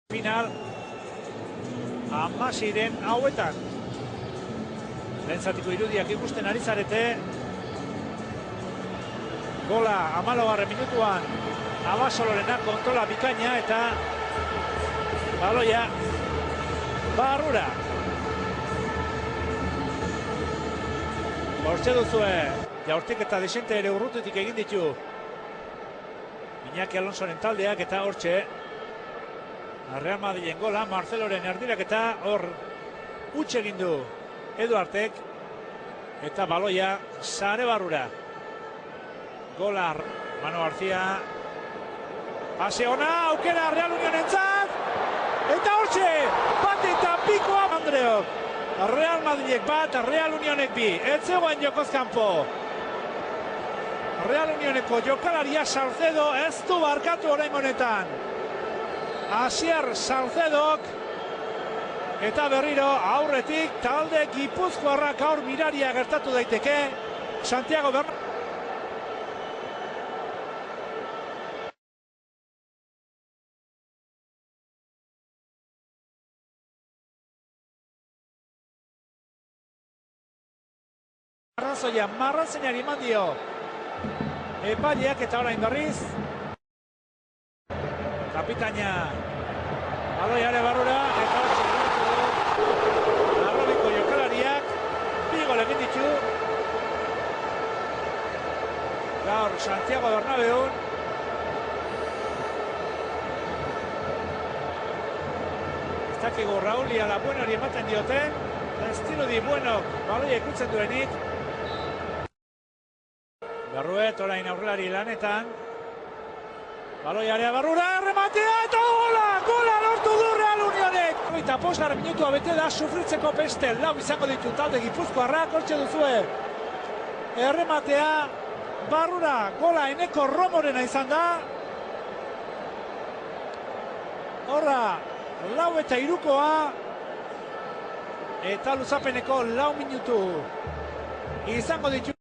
Final amasiren hauetan. Lehen zatiko irudiak ikusten ari zarete. Gola 14. minutuan Abasolorena kontrola bikaina eta baloia barrura. Hortxe duzue, jaurtik eta desente ere urrutetik egin ditu Iñaki Alonsoren taldeak eta hortxe Real Madrilen gola, Marceloren erdirak eta hor utxe egin du Eduartek eta baloia sare barrura. Gola Manu García, pase ona, aukera Real Unionentzat eta hortxe bat eta pikoa Andreok. Real Madrilek bat, Real Unionek bi, ez zegoen jokoz kanpo. Real Unioneko jokalaria Salcedo ez du barkatu orain honetan. Asier Salcedok eta berriro aurretik talde gipuzkoarrak aur miraria gertatu daiteke. Santiago Bernabéu. Arrazoia marrazenari eman dio epaileak eta orain berriz kapitaina baloiare barrura eta Arrobiko jokalariak bi gol egin ditu gaur Santiago Bernabeun. Ez dakigu Rauli ala Buenori ematen dioten, estilo di Buenok baloia ikutzen duenik. Berruet orain aurrelari lanetan. Baloiarea barrura, rematea eta gola lortu du Real Unionek. Eta 5. minutua bete da sufritzeko beste lau izango ditu talde gipuzkoarrak, hortxe duzue. Errematea barrura, gola Eneko Romorena izan da. Horra, 4:03 eta luzapeneko 4 minutu izango ditu.